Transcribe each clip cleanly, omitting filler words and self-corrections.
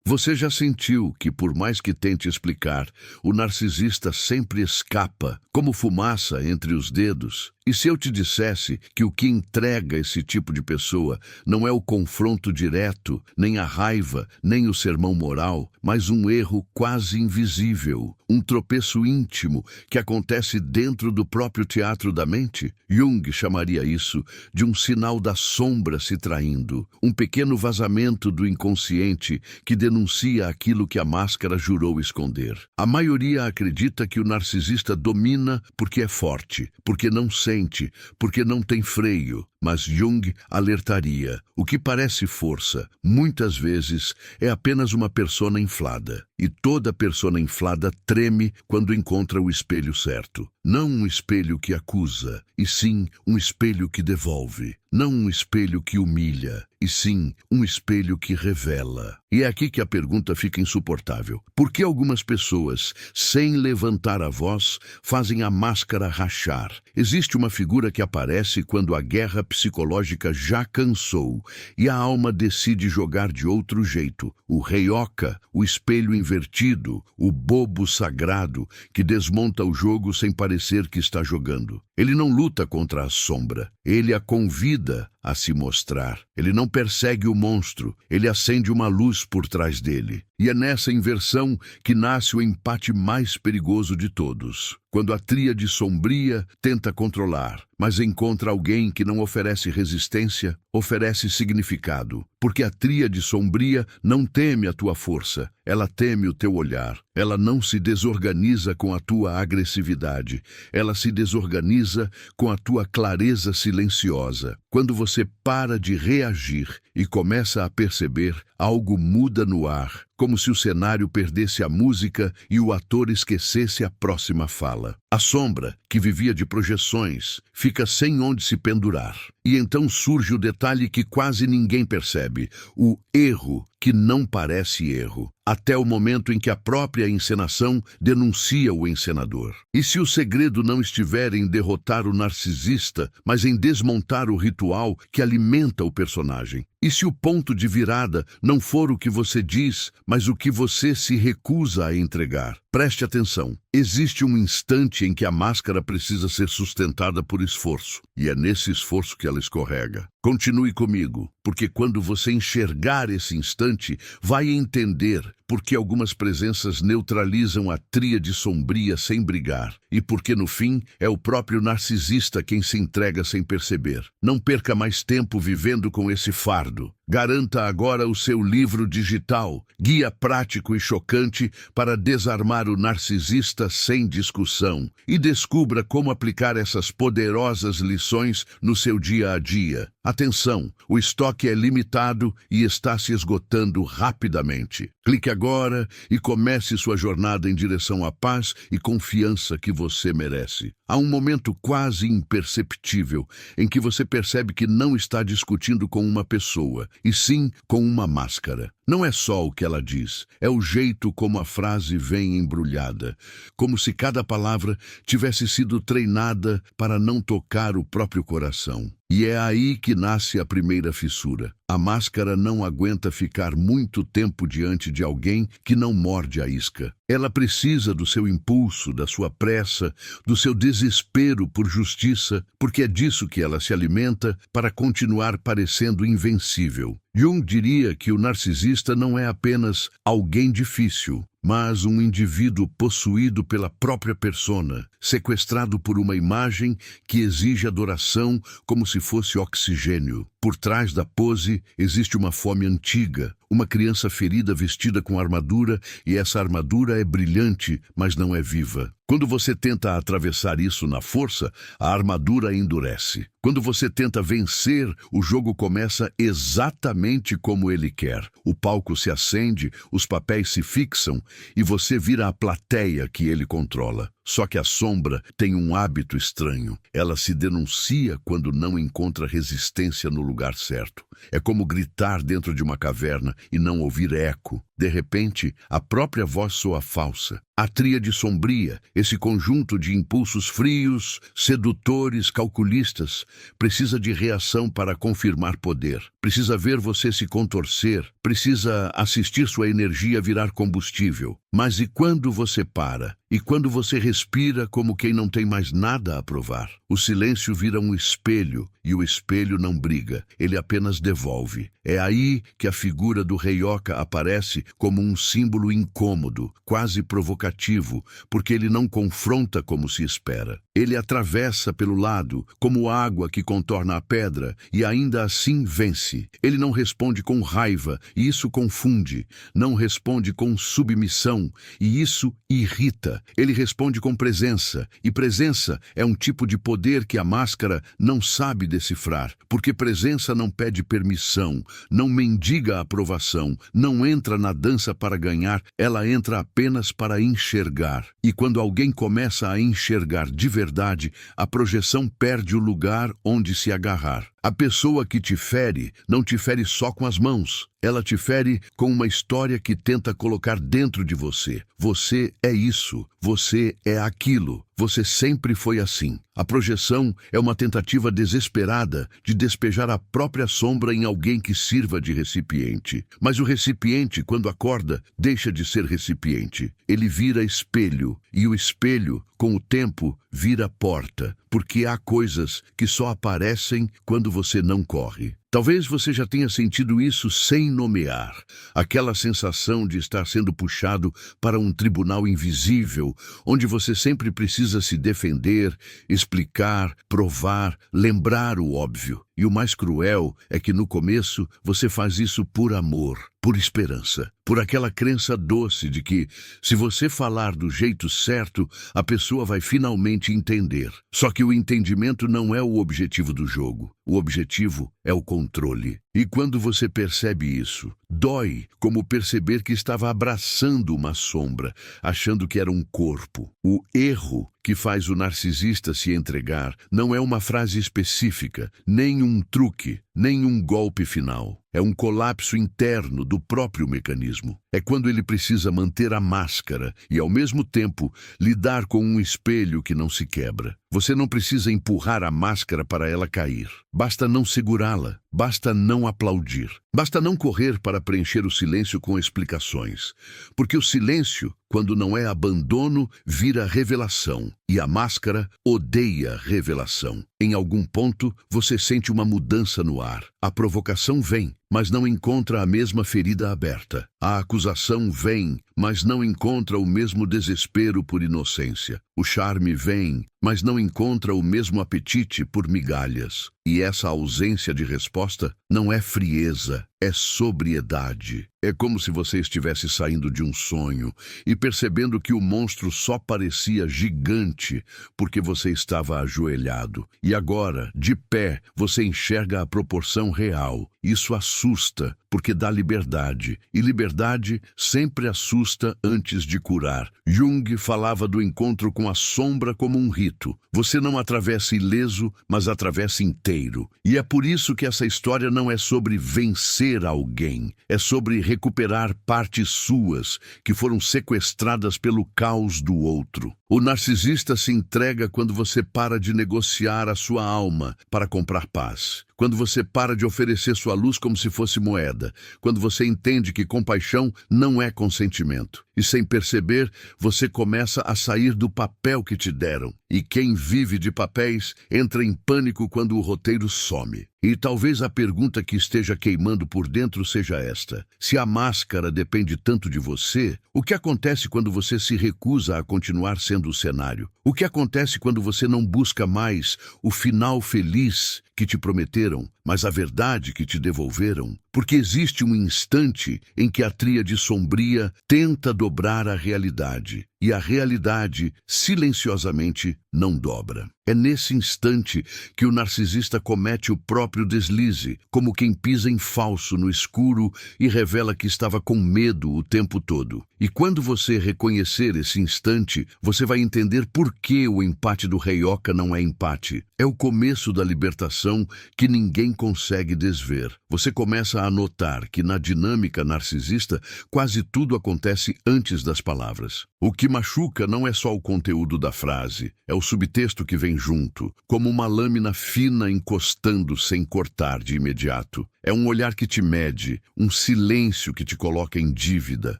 Você já sentiu que, por mais que tente explicar, o narcisista sempre escapa, como fumaça entre os dedos? E se eu te dissesse que o que entrega esse tipo de pessoa não é o confronto direto, nem a raiva, nem o sermão moral, mas um erro quase invisível, um tropeço íntimo que acontece dentro do próprio teatro da mente? Jung chamaria isso de um sinal da sombra se traindo, um pequeno vazamento do inconsciente que denuncia aquilo que a máscara jurou esconder. A maioria acredita que o narcisista domina porque é forte, porque não sente, porque não tem freio. Mas Jung alertaria: o que parece força, muitas vezes, é apenas uma persona inflada. E toda persona inflada treme quando encontra o espelho certo. Não um espelho que acusa, e sim um espelho que devolve. Não um espelho que humilha, e sim um espelho que revela. E é aqui que a pergunta fica insuportável. Por que algumas pessoas, sem levantar a voz, fazem a máscara rachar? Existe uma figura que aparece quando a guerra psicológica já cansou e a alma decide jogar de outro jeito. O rei Oca, o espelho invertido, o bobo sagrado que desmonta o jogo sem parecer que está jogando. Ele não luta contra a sombra, ele a convida a se mostrar. Ele não persegue o monstro, ele acende uma luz por trás dele. E é nessa inversão que nasce o empate mais perigoso de todos. Quando a tríade sombria tenta controlar, mas encontra alguém que não oferece resistência, oferece significado. Porque a tríade sombria não teme a tua força, ela teme o teu olhar. Ela não se desorganiza com a tua agressividade, ela se desorganiza com a tua clareza silenciosa. Quando você para de reagir e começa a perceber, algo muda no ar, como se o cenário perdesse a música e o ator esquecesse a próxima fala. A sombra, que vivia de projeções, fica sem onde se pendurar. E então surge o detalhe que quase ninguém percebe, o erro que não parece erro, até o momento em que a própria encenação denuncia o encenador. E se o segredo não estiver em derrotar o narcisista, mas em desmontar o ritual que alimenta o personagem? E se o ponto de virada não for o que você diz, mas o que você se recusa a entregar? Preste atenção. Existe um instante em que a máscara precisa ser sustentada por esforço, e é nesse esforço que ela escorrega. Continue comigo, porque quando você enxergar esse instante, vai entender por que algumas presenças neutralizam a tríade sombria sem brigar, e porque no fim é o próprio narcisista quem se entrega sem perceber. Não perca mais tempo vivendo com esse fardo. Garanta agora o seu livro digital, guia prático e chocante para desarmar o narcisista sem discussão, e descubra como aplicar essas poderosas lições no seu dia a dia. Atenção, o estoque é limitado e está se esgotando rapidamente. Clique agora e comece sua jornada em direção à paz e confiança que você merece. Há um momento quase imperceptível em que você percebe que não está discutindo com uma pessoa, e sim com uma máscara. Não é só o que ela diz, é o jeito como a frase vem embrulhada, como se cada palavra tivesse sido treinada para não tocar o próprio coração. E é aí que nasce a primeira fissura. A máscara não aguenta ficar muito tempo diante de alguém que não morde a isca. Ela precisa do seu impulso, da sua pressa, do seu desespero por justiça, porque é disso que ela se alimenta para continuar parecendo invencível. Jung diria que o narcisista não é apenas alguém difícil, mas um indivíduo possuído pela própria persona, sequestrado por uma imagem que exige adoração como se fosse oxigênio. Por trás da pose existe uma fome antiga, uma criança ferida vestida com armadura, e essa armadura é brilhante, mas não é viva. Quando você tenta atravessar isso na força, a armadura endurece. Quando você tenta vencer, o jogo começa exatamente como ele quer. O palco se acende, os papéis se fixam e você vira a plateia que ele controla. Só que a sombra tem um hábito estranho. Ela se denuncia quando não encontra resistência no lugar certo. É como gritar dentro de uma caverna e não ouvir eco. De repente, a própria voz soa falsa. A tríade sombria, esse conjunto de impulsos frios, sedutores, calculistas, precisa de reação para confirmar poder. Precisa ver você se contorcer, precisa assistir sua energia virar combustível. Mas e quando você para? E quando você respira como quem não tem mais nada a provar? O silêncio vira um espelho, e o espelho não briga, ele apenas devolve. É aí que a figura do Rei Oca aparece como um símbolo incômodo, quase provocativo, porque ele não confronta como se espera. Ele atravessa pelo lado, como água que contorna a pedra, e ainda assim vence. Ele não responde com raiva, e isso confunde. Não responde com submissão, e isso irrita. Ele responde com presença, e presença é um tipo de poder que a máscara não sabe decifrar, porque presença não pede permissão, não mendiga aprovação, não entra na dança para ganhar, ela entra apenas para enxergar. E quando alguém começa a enxergar de verdade, a projeção perde o lugar onde se agarrar. A pessoa que te fere não te fere só com as mãos. Ela te fere com uma história que tenta colocar dentro de você. Você é isso, você é aquilo, você sempre foi assim. A projeção é uma tentativa desesperada de despejar a própria sombra em alguém que sirva de recipiente. Mas o recipiente, quando acorda, deixa de ser recipiente. Ele vira espelho, e o espelho, com o tempo, vira porta, porque há coisas que só aparecem quando você não corre. Talvez você já tenha sentido isso sem nomear. Aquela sensação de estar sendo puxado para um tribunal invisível, onde você sempre precisa se defender, explicar, provar, lembrar o óbvio. E o mais cruel é que no começo você faz isso por amor, por esperança, por aquela crença doce de que, se você falar do jeito certo, a pessoa vai finalmente entender. Só que o entendimento não é o objetivo do jogo. O objetivo é o controle. E quando você percebe isso, dói como perceber que estava abraçando uma sombra, achando que era um corpo. O erro que faz o narcisista se entregar não é uma frase específica, nem um truque, nem um golpe final. É um colapso interno do próprio mecanismo. É quando ele precisa manter a máscara e, ao mesmo tempo, lidar com um espelho que não se quebra. Você não precisa empurrar a máscara para ela cair. Basta não segurá-la. Basta não aplaudir. Basta não correr para preencher o silêncio com explicações. Porque o silêncio, quando não é abandono, vira revelação. E a máscara odeia revelação. Em algum ponto, você sente uma mudança no ar. A provocação vem, mas não encontra a mesma ferida aberta. A acusação vem, mas não encontra o mesmo desespero por inocência. O charme vem, mas não encontra o mesmo apetite por migalhas. E essa ausência de resposta não é frieza, é sobriedade. É como se você estivesse saindo de um sonho e percebendo que o monstro só parecia gigante porque você estava ajoelhado. E agora, de pé, você enxerga a proporção real. Isso assusta, porque dá liberdade. E liberdade sempre assusta antes de curar. Jung falava do encontro com a sombra como um rito. Você não atravessa ileso, mas atravessa inteiro. E é por isso que essa história não é sobre vencer alguém. É sobre recuperar partes suas que foram sequestradas pelo caos do outro. O narcisista se entrega quando você para de negociar a sua alma para comprar paz. Quando você para de oferecer sua luz como se fosse moeda. Quando você entende que compaixão não é consentimento. E sem perceber, você começa a sair do papel que te deram. E quem vive de papéis entra em pânico quando o roteiro some. E talvez a pergunta que esteja queimando por dentro seja esta: se a máscara depende tanto de você, o que acontece quando você se recusa a continuar sendo o cenário? O que acontece quando você não busca mais o final feliz que te prometeram, mas a verdade que te devolveram? Porque existe um instante em que a tríade sombria tenta dobrar a realidade. e a realidade, silenciosamente, não dobra. É nesse instante que o narcisista comete o próprio deslize, como quem pisa em falso no escuro e revela que estava com medo o tempo todo. E quando você reconhecer esse instante, você vai entender por que o empate do Heioka não é empate. É o começo da libertação que ninguém consegue desver. Você começa a notar que na dinâmica narcisista quase tudo acontece antes das palavras. O que machuca não é só o conteúdo da frase, é o subtexto que vem junto, como uma lâmina fina encostando sem cortar de imediato. É um olhar que te mede, um silêncio que te coloca em dívida,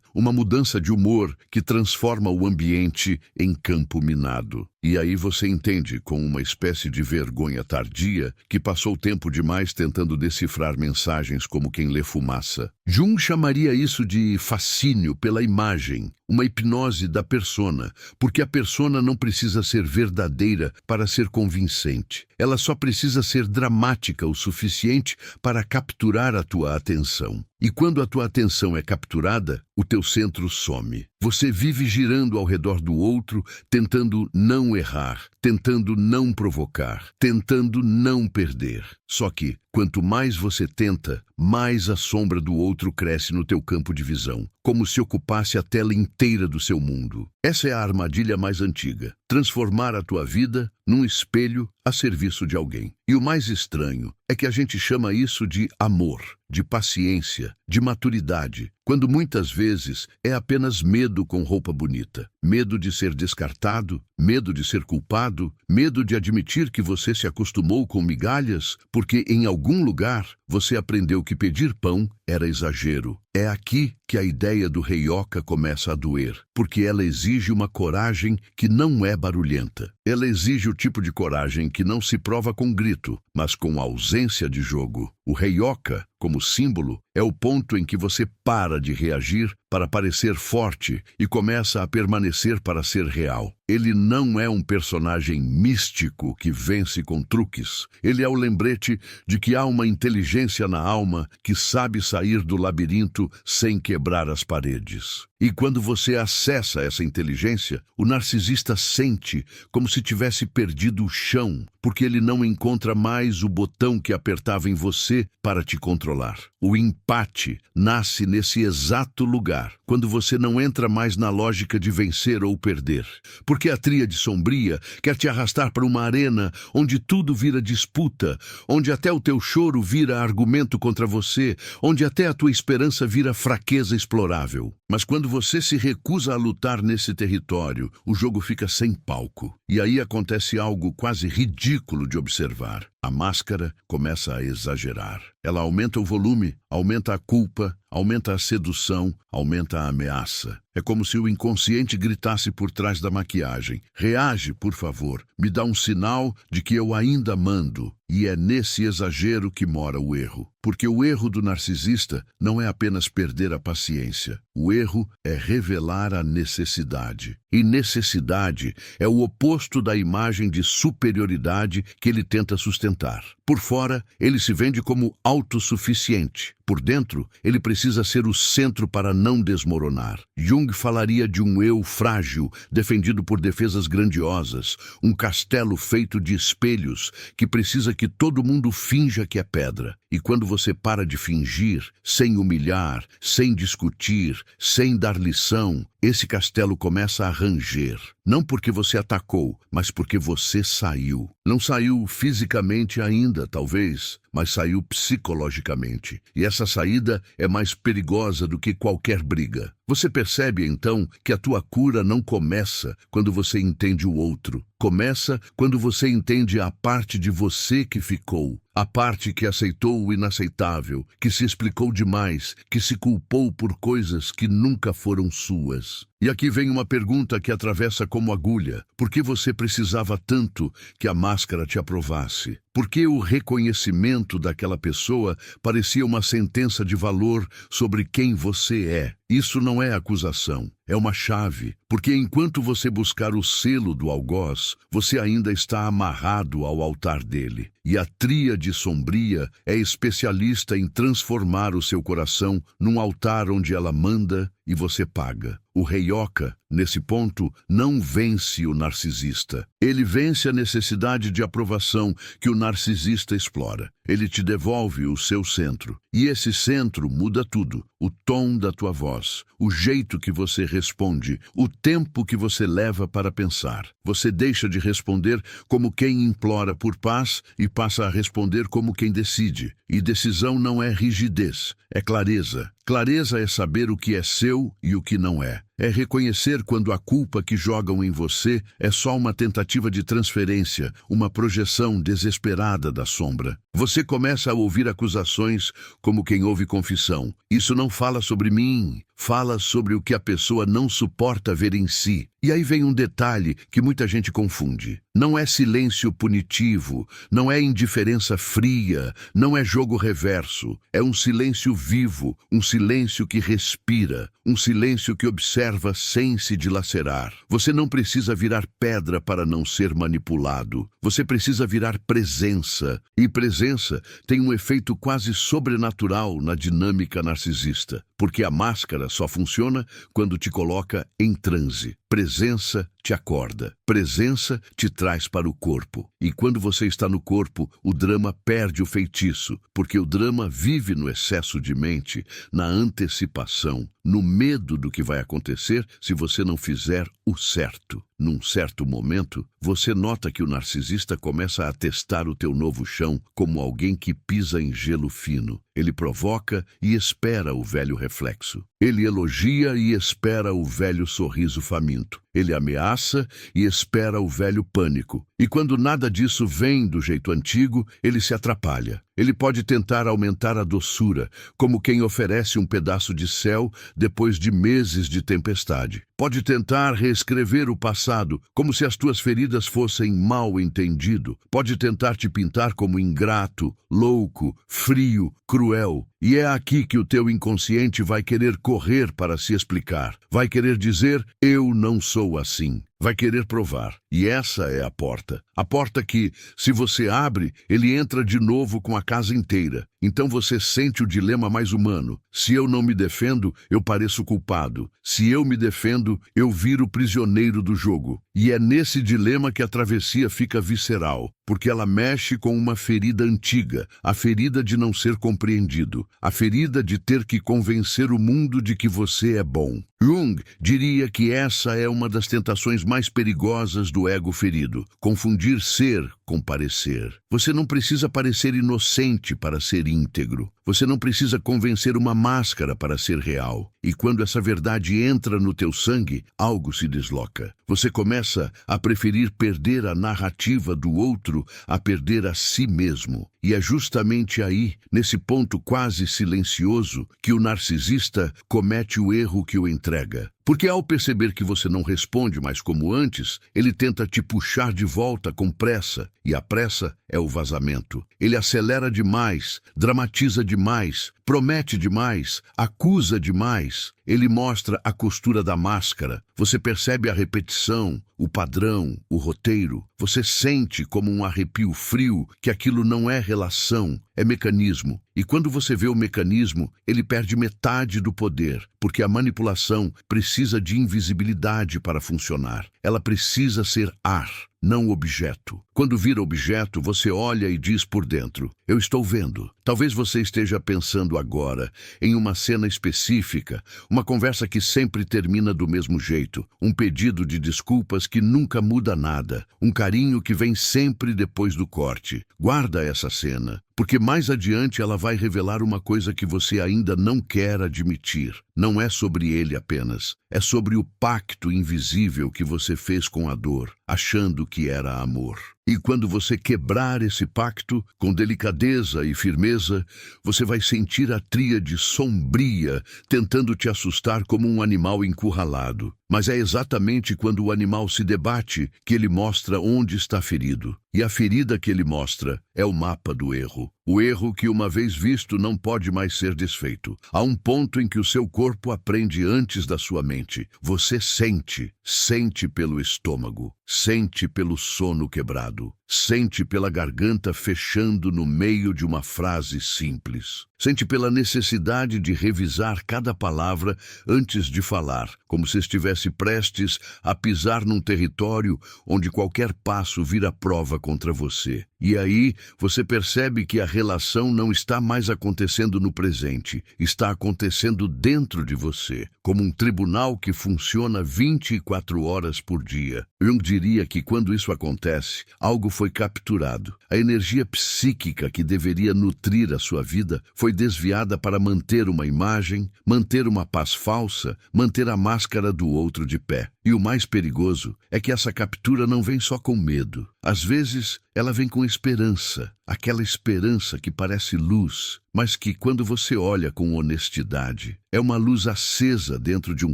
uma mudança de humor que transforma o ambiente em campo minado. E aí você entende, com uma espécie de vergonha tardia, que passou tempo demais tentando decifrar mensagens como quem lê fumaça. Jung chamaria isso de fascínio pela imagem, uma hipnose da persona, porque a persona não precisa ser verdadeira para ser convincente. Ela só precisa ser dramática o suficiente para capturar a tua atenção. E quando a tua atenção é capturada, o teu centro some. Você vive girando ao redor do outro, tentando não errar, tentando não provocar, tentando não perder. Só que, quanto mais você tenta, mais a sombra do outro cresce no teu campo de visão, como se ocupasse a tela inteira do seu mundo. Essa é a armadilha mais antiga. Transformar a tua vida num espelho a serviço de alguém. E o mais estranho é que a gente chama isso de amor, de paciência, de maturidade, quando muitas vezes é apenas medo com roupa bonita. Medo de ser descartado, medo de ser culpado, medo de admitir que você se acostumou com migalhas, porque em algum lugar você aprendeu que pedir pão era exagero. É aqui que a ideia do Heioka começa a doer, porque ela exige uma coragem que não é barulhenta. Ela exige o tipo de coragem que não se prova com grito, mas com ausência de jogo. O Heioka, como símbolo, é o ponto em que você para de reagir para parecer forte e começa a permanecer para ser real. Ele não é um personagem místico que vence com truques. Ele é o lembrete de que há uma inteligência na alma que sabe sair do labirinto sem quebrar as paredes. E quando você acessa essa inteligência, o narcisista sente como se tivesse perdido o chão, porque ele não encontra mais o botão que apertava em você para te controlar. O empate nasce nesse exato lugar, quando você não entra mais na lógica de vencer ou perder. Porque a tríade sombria quer te arrastar para uma arena onde tudo vira disputa, onde até o teu choro vira argumento contra você, onde até a tua esperança vira fraqueza explorável. Mas quando você se recusa a lutar nesse território, o jogo fica sem palco. E aí acontece algo quase ridículo de observar. A máscara começa a exagerar. Ela aumenta o volume, aumenta a culpa, aumenta a sedução, aumenta a ameaça. É como se o inconsciente gritasse por trás da maquiagem: reage, por favor, me dá um sinal de que eu ainda mando. E é nesse exagero que mora o erro. Porque o erro do narcisista não é apenas perder a paciência. O erro é revelar a necessidade. E necessidade é o oposto da imagem de superioridade que ele tenta sustentar. Por fora, ele se vende como autossuficiente. Por dentro, ele precisa ser o centro para não desmoronar. Jung falaria de um eu frágil, defendido por defesas grandiosas, um castelo feito de espelhos que precisa que todo mundo finja que é pedra. E quando você para de fingir, sem humilhar, sem discutir, sem dar lição, esse castelo começa a ranger. Não porque você atacou, mas porque você saiu. Não saiu fisicamente ainda, talvez, mas saiu psicologicamente. E essa saída é mais perigosa do que qualquer briga. Você percebe, então, que a tua cura não começa quando você entende o outro. Começa quando você entende a parte de você que ficou. A parte que aceitou o inaceitável, que se explicou demais, que se culpou por coisas que nunca foram suas. E aqui vem uma pergunta que atravessa como agulha. Por que você precisava tanto que a máscara te aprovasse? Por que o reconhecimento daquela pessoa parecia uma sentença de valor sobre quem você é? Isso não é acusação, é uma chave, porque enquanto você buscar o selo do algoz, você ainda está amarrado ao altar dele. E a tríade sombria é especialista em transformar o seu coração num altar onde ela manda e você paga. O rei Oca, nesse ponto, não vence o narcisista. Ele vence a necessidade de aprovação que o narcisista explora. Ele te devolve o seu centro. E esse centro muda tudo. O tom da tua voz, o jeito que você responde, o tempo que você leva para pensar. Você deixa de responder como quem implora por paz e passa a responder como quem decide. E decisão não é rigidez, é clareza. Clareza é saber o que é seu e o que não é. É reconhecer quando a culpa que jogam em você é só uma tentativa de transferência, uma projeção desesperada da sombra. Você começa a ouvir acusações como quem ouve confissão. Isso não fala sobre mim, fala sobre o que a pessoa não suporta ver em si. E aí vem um detalhe que muita gente confunde. Não é silêncio punitivo, não é indiferença fria, não é jogo reverso. É um silêncio vivo, um silêncio que respira, um silêncio que observa sem se dilacerar. Você não precisa virar pedra para não ser manipulado. Você precisa virar presença. E presença tem um efeito quase sobrenatural na dinâmica narcisista, porque a máscara só funciona quando te coloca em transe. Presença te acorda. Presença te traz para o corpo. E quando você está no corpo, o drama perde o feitiço, porque o drama vive no excesso de mente, na antecipação, no medo do que vai acontecer se você não fizer o certo. Num certo momento, você nota que o narcisista começa a testar o teu novo chão como alguém que pisa em gelo fino. Ele provoca e espera o velho reflexo. Ele elogia e espera o velho sorriso faminto. Ele ameaça e espera o velho pânico. E quando nada disso vem do jeito antigo, ele se atrapalha. Ele pode tentar aumentar a doçura, como quem oferece um pedaço de céu depois de meses de tempestade. Pode tentar reescrever o passado, como se as tuas feridas fossem mal entendido. Pode tentar te pintar como ingrato, louco, frio, cruel. E é aqui que o teu inconsciente vai querer correr para se explicar. Vai querer dizer, eu não sou assim. Vai querer provar. E essa é a porta. A porta que, se você abre, ele entra de novo com a casa inteira. Então você sente o dilema mais humano. Se eu não me defendo, eu pareço culpado. Se eu me defendo, eu viro prisioneiro do jogo. E é nesse dilema que a travessia fica visceral, porque ela mexe com uma ferida antiga, a ferida de não ser compreendido, a ferida de ter que convencer o mundo de que você é bom. Jung diria que essa é uma das tentações mais perigosas do ego ferido, confundir ser com parecer. Você não precisa parecer inocente para ser íntegro. Você não precisa convencer uma máscara para ser real. E quando essa verdade entra no teu sangue, algo se desloca. Você começa a preferir perder a narrativa do outro a perder a si mesmo. E é justamente aí, nesse ponto quase silencioso, que o narcisista comete o erro que o entrega. Porque ao perceber que você não responde mais como antes, ele tenta te puxar de volta com pressa, e a pressa é o vazamento. Ele acelera demais, dramatiza demais, promete demais, acusa demais. Ele mostra a costura da máscara. Você percebe a repetição, o padrão, o roteiro. Você sente como um arrepio frio que aquilo não é relação, é mecanismo. E quando você vê o mecanismo, ele perde metade do poder, porque a manipulação precisa de invisibilidade para funcionar. Ela precisa ser ar, não objeto. Quando vira objeto, você olha e diz por dentro, eu estou vendo. Talvez você esteja pensando agora em uma cena específica, uma conversa que sempre termina do mesmo jeito, um pedido de desculpas que nunca muda nada, um carinho que vem sempre depois do corte. Guarda essa cena, porque mais adiante ela vai revelar uma coisa que você ainda não quer admitir. Não é sobre ele apenas, é sobre o pacto invisível que você fez com a dor, achando que era amor. E quando você quebrar esse pacto, com delicadeza e firmeza, você vai sentir a tríade sombria tentando te assustar como um animal encurralado. Mas é exatamente quando o animal se debate que ele mostra onde está ferido. E a ferida que ele mostra é o mapa do erro. O erro que, uma vez visto, não pode mais ser desfeito. Há um ponto em que o seu corpo aprende antes da sua mente. Você sente pelo estômago, sente pelo sono quebrado. pesado. Sente pela garganta fechando no meio de uma frase simples. Sente pela necessidade de revisar cada palavra antes de falar, como se estivesse prestes a pisar num território onde qualquer passo vira prova contra você. E aí você percebe que a relação não está mais acontecendo no presente, está acontecendo dentro de você, como um tribunal que funciona 24 horas por dia. Jung diria que quando isso acontece, algo foi capturado. A energia psíquica que deveria nutrir a sua vida foi desviada para manter uma imagem, manter uma paz falsa, manter a máscara do outro de pé. E o mais perigoso é que essa captura não vem só com medo. Às vezes, ela vem com esperança, aquela esperança que parece luz, mas que, quando você olha com honestidade, é uma luz acesa dentro de um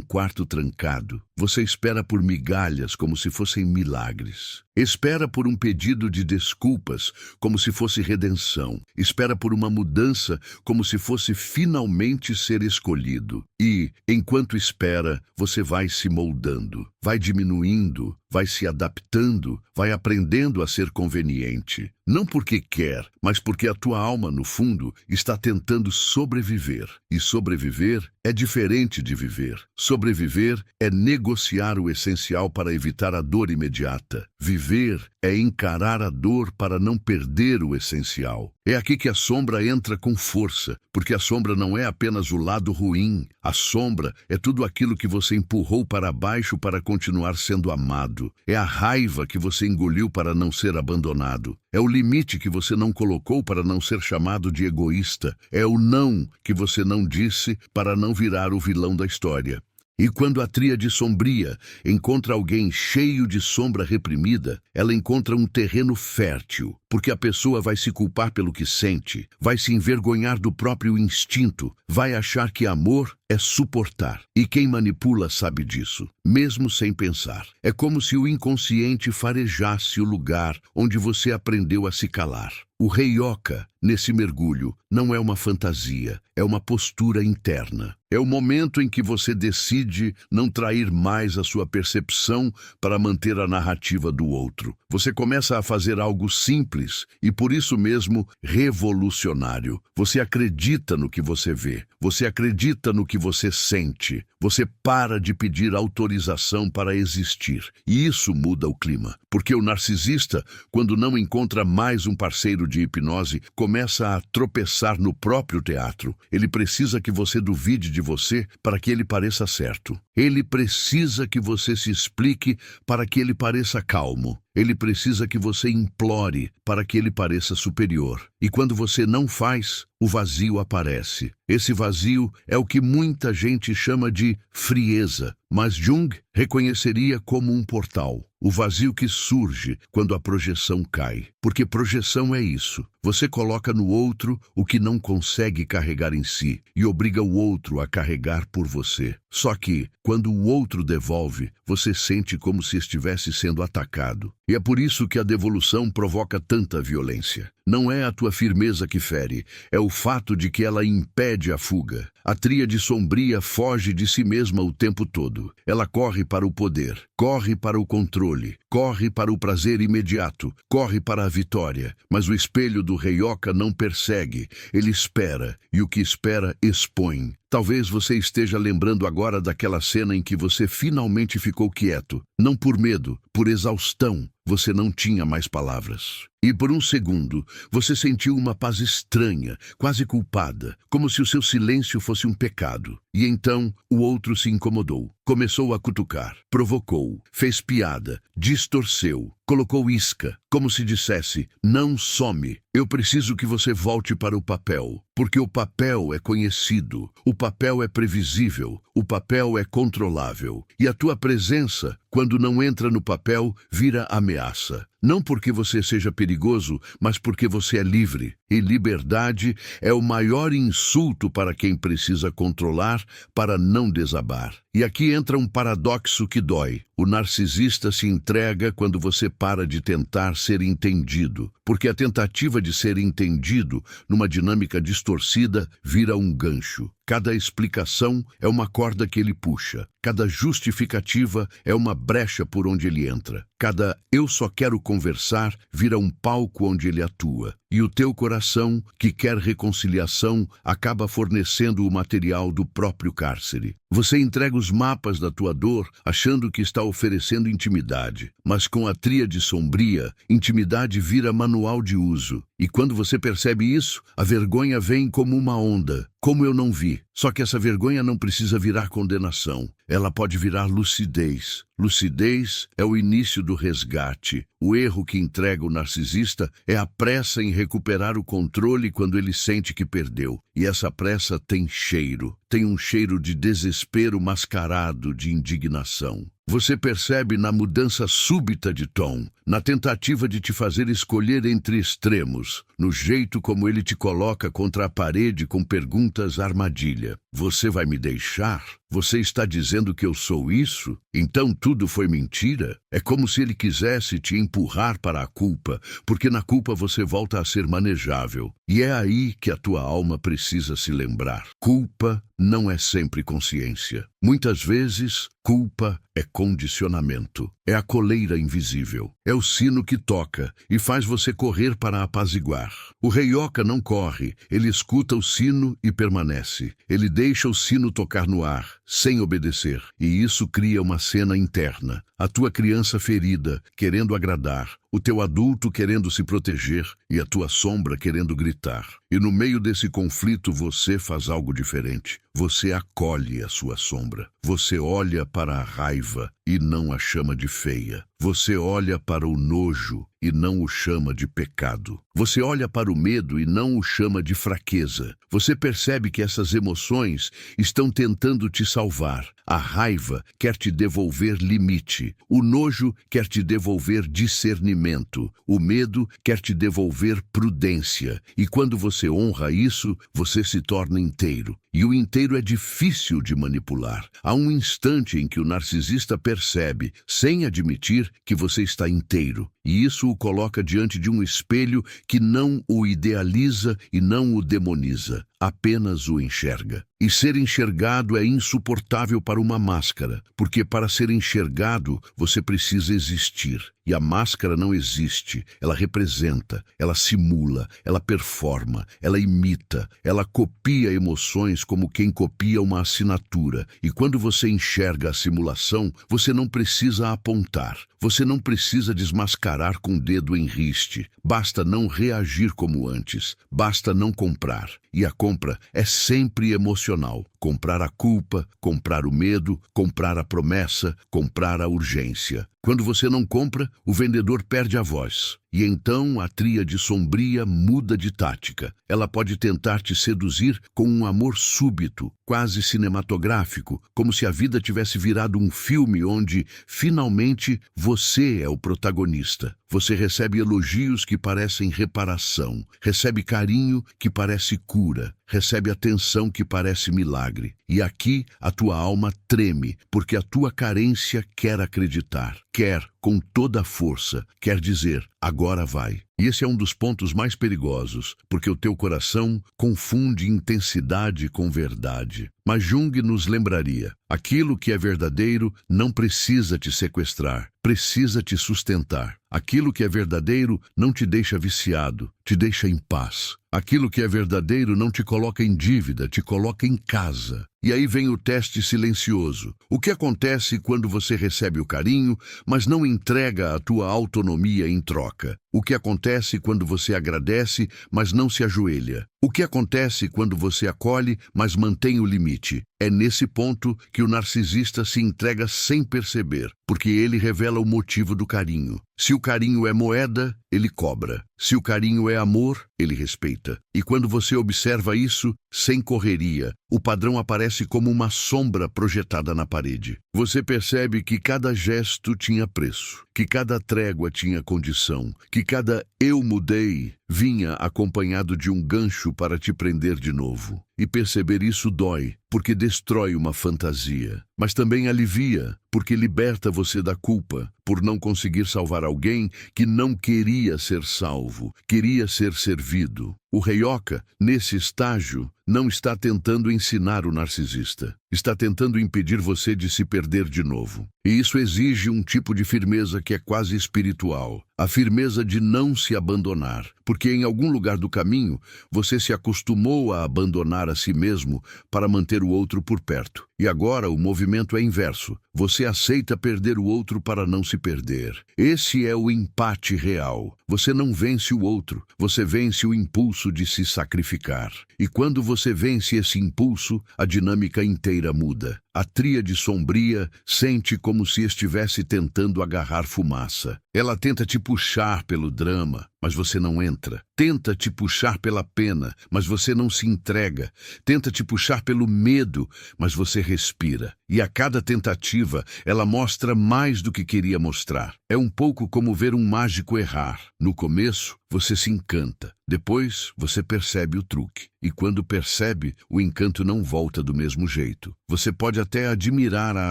quarto trancado. Você espera por migalhas como se fossem milagres. Espera por um pedido de desculpas como se fosse redenção. Espera por uma mudança como se fosse finalmente ser escolhido. E, enquanto espera, você vai se moldando, vai diminuindo, vai se adaptando, vai aprendendo a ser conveniente. Não porque quer, mas porque a tua alma, no fundo, está tentando sobreviver. E sobreviver é diferente de viver. Sobreviver é negociar o essencial para evitar a dor imediata. Viver é encarar a dor para não perder o essencial. É aqui que a sombra entra com força, porque a sombra não é apenas o lado ruim. A sombra é tudo aquilo que você empurrou para baixo para continuar sendo amado. É a raiva que você engoliu para não ser abandonado. É o limite que você não colocou para não ser chamado de egoísta. É o não que você não disse para não virar o vilão da história. E quando a tríade sombria encontra alguém cheio de sombra reprimida, ela encontra um terreno fértil, porque a pessoa vai se culpar pelo que sente, vai se envergonhar do próprio instinto, vai achar que amor é suportar. E quem manipula sabe disso, mesmo sem pensar. É como se o inconsciente farejasse o lugar onde você aprendeu a se calar. O Heyoka, nesse mergulho, não é uma fantasia, é uma postura interna. É o momento em que você decide não trair mais a sua percepção para manter a narrativa do outro. Você começa a fazer algo simples e, por isso mesmo, revolucionário. Você acredita no que você vê, você acredita no que você sente, você para de pedir autorização para existir. E isso muda o clima, porque o narcisista, quando não encontra mais um parceiro de hipnose, começa a tropeçar no próprio teatro. Ele precisa que você duvide de você para que ele pareça certo. Ele precisa que você se explique para que ele pareça calmo. Ele precisa que você implore para que ele pareça superior. E quando você não faz, o vazio aparece. Esse vazio é o que muita gente chama de frieza, mas Jung reconheceria como um portal. O vazio que surge quando a projeção cai. Porque projeção é isso. Você coloca no outro o que não consegue carregar em si e obriga o outro a carregar por você. Só que, quando o outro devolve, você sente como se estivesse sendo atacado. E é por isso que a devolução provoca tanta violência. Não é a tua firmeza que fere, é o fato de que ela impede a fuga. A tríade sombria foge de si mesma o tempo todo. Ela corre para o poder, corre para o controle, corre para o prazer imediato, corre para a vitória. Mas o espelho do Heyoka não persegue, ele espera, e o que espera expõe. Talvez você esteja lembrando agora daquela cena em que você finalmente ficou quieto, não por medo, por exaustão. Você não tinha mais palavras. E por um segundo, você sentiu uma paz estranha, quase culpada, como se o seu silêncio fosse um pecado. E então, o outro se incomodou. Começou a cutucar, provocou, fez piada, distorceu, colocou isca, como se dissesse, não some. Eu preciso que você volte para o papel, porque o papel é conhecido, o papel é previsível, o papel é controlável. E a tua presença, quando não entra no papel, vira ameaça. Não porque você seja perigoso, mas porque você é livre. E liberdade é o maior insulto para quem precisa controlar para não desabar. E aqui entra um paradoxo que dói. O narcisista se entrega quando você para de tentar ser entendido, porque a tentativa de ser entendido, numa dinâmica distorcida, vira um gancho. Cada explicação é uma corda que ele puxa. cada justificativa é uma brecha por onde ele entra. Cada "eu só quero conversar" vira um palco onde ele atua. E o teu coração, que quer reconciliação, acaba fornecendo o material do próprio cárcere. Você entrega os mapas da tua dor, achando que está oferecendo intimidade. Mas com a tríade sombria, intimidade vira manual de uso. E quando você percebe isso, a vergonha vem como uma onda. Como eu não vi. Só que essa vergonha não precisa virar condenação. Ela pode virar lucidez. Lucidez é o início do resgate. O erro que entrega o narcisista é a pressa em recuperar o controle quando ele sente que perdeu. E essa pressa tem cheiro. Tem um cheiro de desespero mascarado de indignação. Você percebe na mudança súbita de tom, na tentativa de te fazer escolher entre extremos, no jeito como ele te coloca contra a parede com perguntas armadilha. Você vai me deixar? Você está dizendo que eu sou isso? Então tudo foi mentira? É como se ele quisesse te empurrar para a culpa, porque na culpa você volta a ser manejável. E é aí que a tua alma precisa se lembrar. Culpa não é sempre consciência. Muitas vezes, culpa é condicionamento. É a coleira invisível. É o sino que toca e faz você correr para apaziguar. O rei Oca não corre, ele escuta o sino e permanece. Ele deixa o sino tocar no ar, sem obedecer. E isso cria uma cena interna. A tua criança ferida, querendo agradar. O teu adulto querendo se proteger e a tua sombra querendo gritar. E no meio desse conflito você faz algo diferente. Você acolhe a sua sombra. Você olha para a raiva e não a chama de feia. Você olha para o nojo e não o chama de pecado. Você olha para o medo e não o chama de fraqueza. Você percebe que essas emoções estão tentando te salvar. A raiva quer te devolver limite. O nojo quer te devolver discernimento. O medo quer te devolver prudência. E quando você honra isso, você se torna inteiro. E o inteiro é difícil de manipular. Há um instante em que o narcisista percebe, sem admitir, que você está inteiro. E isso o coloca diante de um espelho que não o idealiza e não o demoniza, apenas o enxerga. E ser enxergado é insuportável para uma máscara, porque para ser enxergado você precisa existir. E a máscara não existe, ela representa, ela simula, ela performa, ela imita, ela copia emoções como quem copia uma assinatura. E quando você enxerga a simulação, você não precisa apontar, você não precisa desmascarar com o dedo em riste. Basta não reagir como antes, basta não comprar. E a compra é sempre emocional. Comprar a culpa, comprar o medo, comprar a promessa, comprar a urgência. Quando você não compra, o vendedor perde a voz. E então a tríade sombria muda de tática. Ela pode tentar te seduzir com um amor súbito, quase cinematográfico, como se a vida tivesse virado um filme onde, finalmente, você é o protagonista. Você recebe elogios que parecem reparação, recebe carinho que parece cura, recebe atenção que parece milagre. E aqui a tua alma treme, porque a tua carência quer acreditar, quer, com toda a força, quer dizer, agora vai. E esse é um dos pontos mais perigosos, porque o teu coração confunde intensidade com verdade. Mas Jung nos lembraria, aquilo que é verdadeiro não precisa te sequestrar, precisa te sustentar. Aquilo que é verdadeiro não te deixa viciado, te deixa em paz. Aquilo que é verdadeiro não te coloca em dívida, te coloca em casa. E aí vem o teste silencioso. O que acontece quando você recebe o carinho, mas não entrega a tua autonomia em troca? O que acontece quando você agradece, mas não se ajoelha? O que acontece quando você acolhe, mas mantém o limite? É nesse ponto que o narcisista se entrega sem perceber, porque ele revela o motivo do carinho. Se o carinho é moeda, ele cobra. Se o carinho é amor, ele respeita. E quando você observa isso, sem correria, o padrão aparece como uma sombra projetada na parede. Você percebe que cada gesto tinha preço, que cada trégua tinha condição, que cada "eu mudei" vinha acompanhado de um gancho para te prender de novo. E perceber isso dói, porque destrói uma fantasia. Mas também alivia, porque liberta você da culpa, por não conseguir salvar alguém que não queria ser salvo, queria ser servido. O Heyoka, nesse estágio, não está tentando ensinar o narcisista. Está tentando impedir você de se perder de novo. E isso exige um tipo de firmeza que é quase espiritual. A firmeza de não se abandonar, porque em algum lugar do caminho você se acostumou a abandonar a si mesmo para manter o outro por perto. E agora o movimento é inverso. Você aceita perder o outro para não se perder. Esse é o empate real. Você não vence o outro, você vence o impulso de se sacrificar. E quando você vence esse impulso, a dinâmica inteira muda. A tríade sombria sente como se estivesse tentando agarrar fumaça. Ela tenta te puxar pelo drama, mas você não entra. Tenta te puxar pela pena, mas você não se entrega. Tenta te puxar pelo medo, mas você respira. E a cada tentativa, ela mostra mais do que queria mostrar. É um pouco como ver um mágico errar. No começo, você se encanta. Depois, você percebe o truque. E quando percebe, o encanto não volta do mesmo jeito. Você pode até admirar a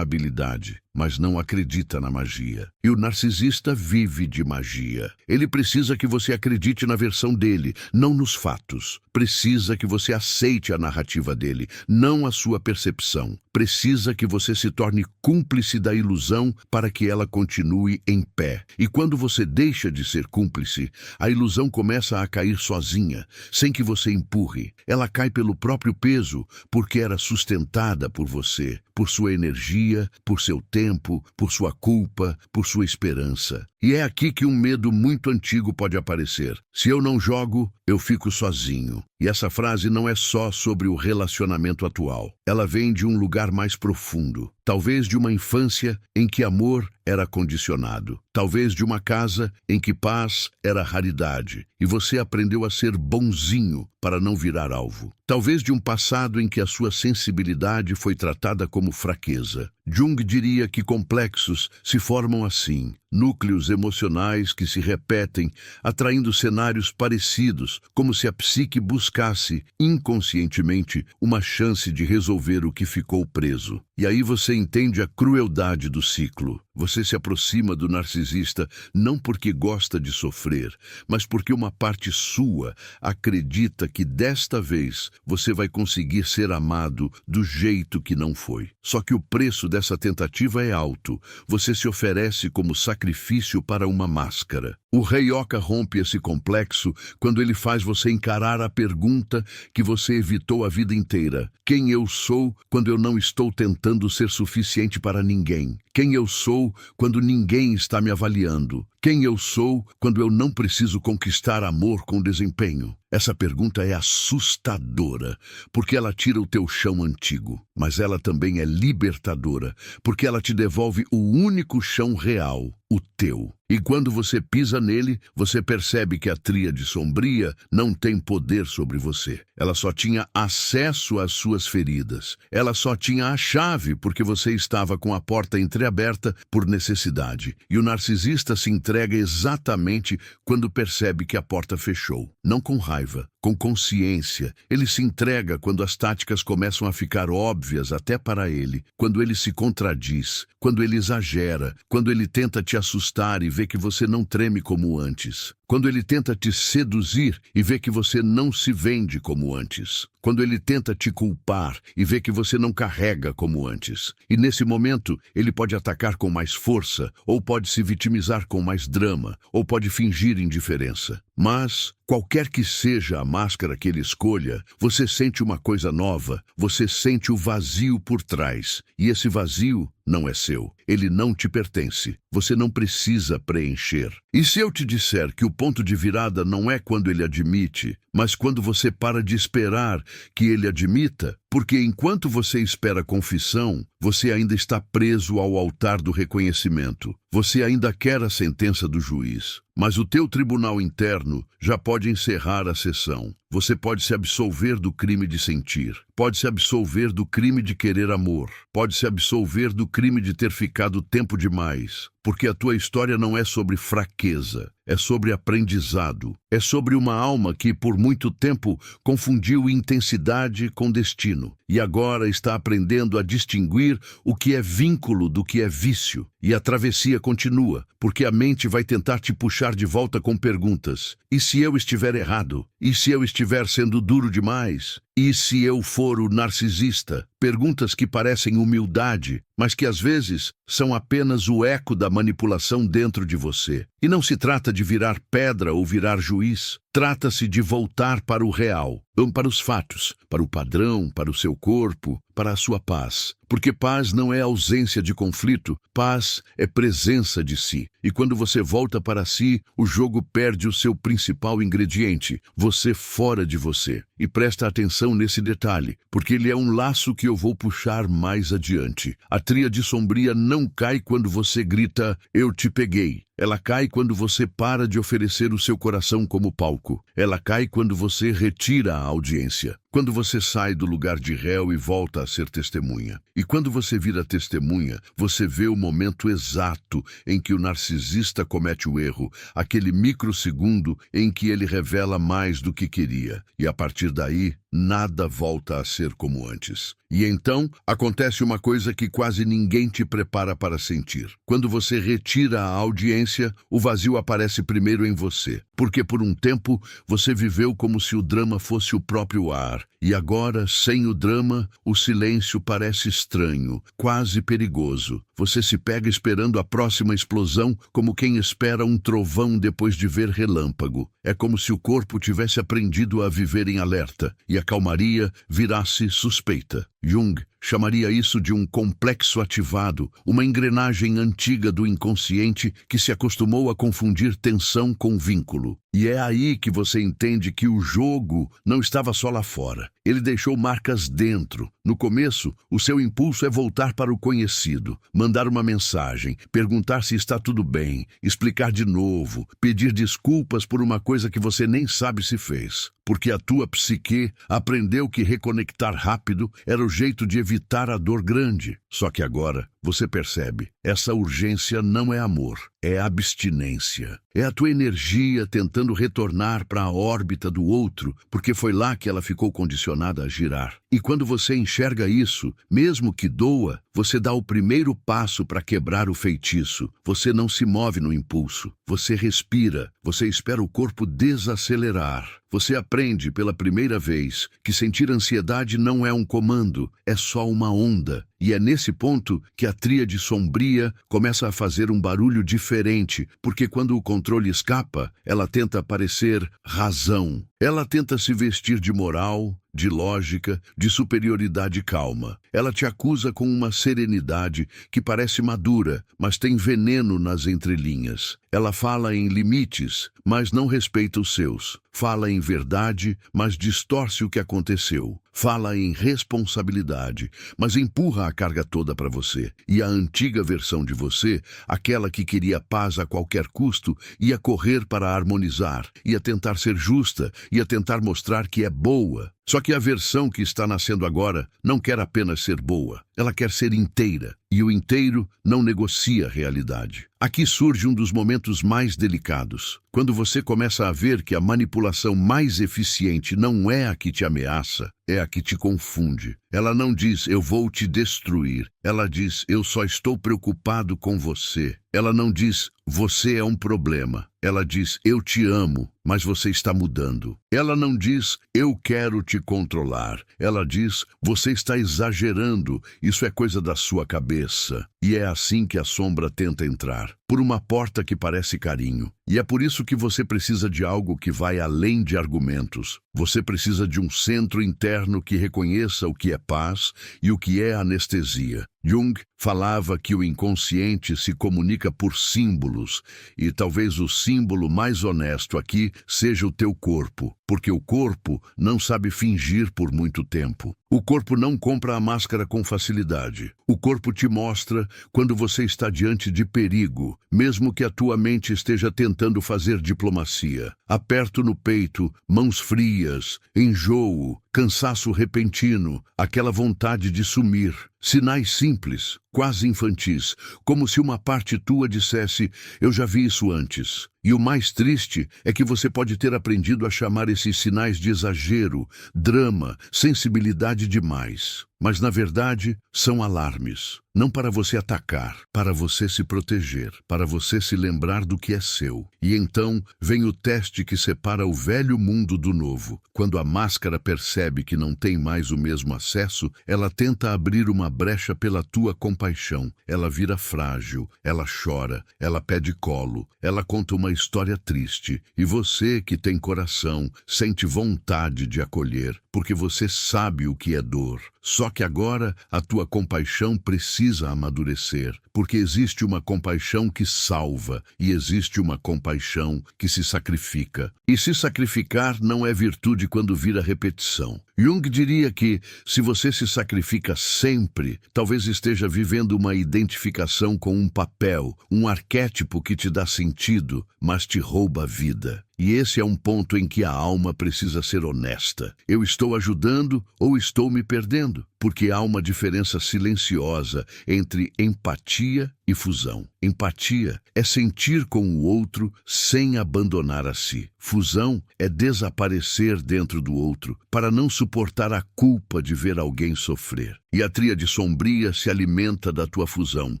habilidade, mas não acredita na magia. E o narcisista vive de magia. Ele precisa que você acredite na versão dele, não nos fatos. Precisa que você aceite a narrativa dele, não a sua percepção. Precisa que você se torne cúmplice da ilusão para que ela continue em pé. E quando você deixa de ser cúmplice, a ilusão começa a cair sozinha, sem que você empurre. Ela cai pelo próprio peso, porque era sustentada por você, por sua energia, por seu tempo, por sua culpa, por sua esperança. E é aqui que um medo muito antigo pode aparecer. Se eu não jogo, eu fico sozinho. E essa frase não é só sobre o relacionamento atual. Ela vem de um lugar mais profundo. Talvez de uma infância em que amor era condicionado. Talvez de uma casa em que paz era raridade. E você aprendeu a ser bonzinho para não virar alvo. Talvez de um passado em que a sua sensibilidade foi tratada como fraqueza. Jung diria que complexos se formam assim, núcleos emocionais que se repetem, atraindo cenários parecidos, como se a psique buscasse, inconscientemente, uma chance de resolver o que ficou preso. E aí você entende a crueldade do ciclo. Você se aproxima do narcisista não porque gosta de sofrer, mas porque uma parte sua acredita que desta vez você vai conseguir ser amado do jeito que não foi. Só que o preço dessa tentativa é alto. Você se oferece como sacrifício para uma máscara. O Heyoka rompe esse complexo quando ele faz você encarar a pergunta que você evitou a vida inteira. Quem eu sou quando eu não estou tentando ser suficiente para ninguém? Quem eu sou quando ninguém está me avaliando? Quem eu sou quando eu não preciso conquistar amor com desempenho? Essa pergunta é assustadora, porque ela tira o teu chão antigo. Mas ela também é libertadora, porque ela te devolve o único chão real, o teu. E quando você pisa nele, você percebe que a tríade sombria não tem poder sobre você. Ela só tinha acesso às suas feridas. Ela só tinha a chave porque você estava com a porta entreaberta por necessidade. E o narcisista se entrega exatamente quando percebe que a porta fechou. Não com raiva, com consciência. Ele se entrega quando as táticas começam a ficar óbvias até para ele, quando ele se contradiz, quando ele exagera, quando ele tenta te assustar e vê que você não treme como antes. Quando ele tenta te seduzir e vê que você não se vende como antes. Quando ele tenta te culpar e vê que você não carrega como antes. E nesse momento, ele pode atacar com mais força, ou pode se vitimizar com mais drama, ou pode fingir indiferença. Mas, qualquer que seja a máscara que ele escolha, você sente uma coisa nova, você sente o vazio por trás. E esse vazio não é seu, ele não te pertence, você não precisa preencher. E se eu te disser que o ponto de virada não é quando ele admite, mas quando você para de esperar que ele admita, porque enquanto você espera confissão, você ainda está preso ao altar do reconhecimento. Você ainda quer a sentença do juiz, mas o teu tribunal interno já pode encerrar a sessão. Você pode se absolver do crime de sentir, pode se absolver do crime de querer amor, pode se absolver do crime de ter ficado tempo demais, porque a tua história não é sobre fraqueza, é sobre aprendizado. É sobre uma alma que, por muito tempo, confundiu intensidade com destino e agora está aprendendo a distinguir o que é vínculo do que é vício. E a travessia continua, porque a mente vai tentar te puxar de volta com perguntas. E se eu estiver errado? E se eu estiver sendo duro demais? E se eu for o narcisista? Perguntas que parecem humildade, mas que às vezes são apenas o eco da manipulação dentro de você. E não se trata de virar pedra ou virar juiz. Trata-se de voltar para o real, para os fatos, para o padrão, para o seu corpo, para a sua paz. Porque paz não é ausência de conflito, paz é presença de si. E quando você volta para si, o jogo perde o seu principal ingrediente, você fora de você. E presta atenção nesse detalhe, porque ele é um laço que eu vou puxar mais adiante. A tríade sombria não cai quando você grita, eu te peguei. Ela cai quando você para de oferecer o seu coração como palco. Ela cai quando você retira a audiência. Quando você sai do lugar de réu e volta a ser testemunha. E quando você vira testemunha, você vê o momento exato em que o narcisista comete o erro, aquele microsegundo em que ele revela mais do que queria. E a partir daí, nada volta a ser como antes. E então, acontece uma coisa que quase ninguém te prepara para sentir. Quando você retira a audiência, o vazio aparece primeiro em você. Porque por um tempo, você viveu como se o drama fosse o próprio ar. E agora, sem o drama, o silêncio parece estranho, quase perigoso. Você se pega esperando a próxima explosão, como quem espera um trovão depois de ver relâmpago. É como se o corpo tivesse aprendido a viver em alerta, e a calmaria virasse suspeita. Jung chamaria isso de um complexo ativado, uma engrenagem antiga do inconsciente que se acostumou a confundir tensão com vínculo. E é aí que você entende que o jogo não estava só lá fora. Ele deixou marcas dentro. No começo, o seu impulso é voltar para o conhecido, mandar uma mensagem, perguntar se está tudo bem, explicar de novo, pedir desculpas por uma coisa que você nem sabe se fez. Porque a tua psique aprendeu que reconectar rápido era o jeito de evitar a dor grande. Só que agora você percebe, essa urgência não é amor, é abstinência. É a tua energia tentando retornar para a órbita do outro, porque foi lá que ela ficou condicionada a girar. E quando você enxerga isso, mesmo que doa, você dá o primeiro passo para quebrar o feitiço. Você não se move no impulso, você respira, você espera o corpo desacelerar. Você aprende pela primeira vez que sentir ansiedade não é um comando, é só uma onda. E é nesse ponto que a tríade sombria começa a fazer um barulho diferente, porque quando o controle escapa, ela tenta parecer razão. Ela tenta se vestir de moral, de lógica, de superioridade calma. Ela te acusa com uma serenidade que parece madura, mas tem veneno nas entrelinhas. Ela fala em limites, mas não respeita os seus. Fala em verdade, mas distorce o que aconteceu. Fala em responsabilidade, mas empurra a carga toda para você. E a antiga versão de você, aquela que queria paz a qualquer custo, ia correr para harmonizar, ia tentar ser justa, ia tentar mostrar que é boa. Só que a versão que está nascendo agora não quer apenas ser boa, ela quer ser inteira. E o inteiro não negocia a realidade. Aqui surge um dos momentos mais delicados, quando você começa a ver que a manipulação mais eficiente não é a que te ameaça, é a que te confunde. Ela não diz, eu vou te destruir. Ela diz, eu só estou preocupado com você. Ela não diz, você é um problema. Ela diz, eu te amo, mas você está mudando. Ela não diz, eu quero te controlar. Ela diz, você está exagerando, isso é coisa da sua cabeça. E é assim que a sombra tenta entrar, por uma porta que parece carinho. E é por isso que você precisa de algo que vai além de argumentos. Você precisa de um centro interno que reconheça o que é paz e o que é anestesia. Jung falava que o inconsciente se comunica por símbolos, e talvez o símbolo mais honesto aqui seja o teu corpo, porque o corpo não sabe fingir por muito tempo. O corpo não compra a máscara com facilidade. O corpo te mostra quando você está diante de perigo, mesmo que a tua mente esteja tentando fazer diplomacia. Aperto no peito, mãos frias, enjoo, cansaço repentino, aquela vontade de sumir. Sinais simples, quase infantis, como se uma parte tua dissesse: eu já vi isso antes. E o mais triste é que você pode ter aprendido a chamar esses sinais de exagero, drama, sensibilidade demais. Mas, na verdade, são alarmes. Não para você atacar, para você se proteger, para você se lembrar do que é seu. E então vem o teste que separa o velho mundo do novo. Quando a máscara percebe que não tem mais o mesmo acesso, ela tenta abrir uma brecha pela tua compaixão. Ela vira frágil, ela chora, ela pede colo, ela conta uma história triste. E você, que tem coração, sente vontade de acolher, porque você sabe o que é dor. Só que agora a tua compaixão precisa amadurecer, porque existe uma compaixão que salva e existe uma compaixão que se sacrifica. E se sacrificar não é virtude quando vira repetição. Jung diria que, se você se sacrifica sempre, talvez esteja vivendo uma identificação com um papel, um arquétipo que te dá sentido, mas te rouba a vida. E esse é um ponto em que a alma precisa ser honesta. Eu estou ajudando ou estou me perdendo? Porque há uma diferença silenciosa entre empatia e fusão. Empatia é sentir com o outro sem abandonar a si. Fusão é desaparecer dentro do outro para não suportar a culpa de ver alguém sofrer. E a tríade sombria se alimenta da tua fusão,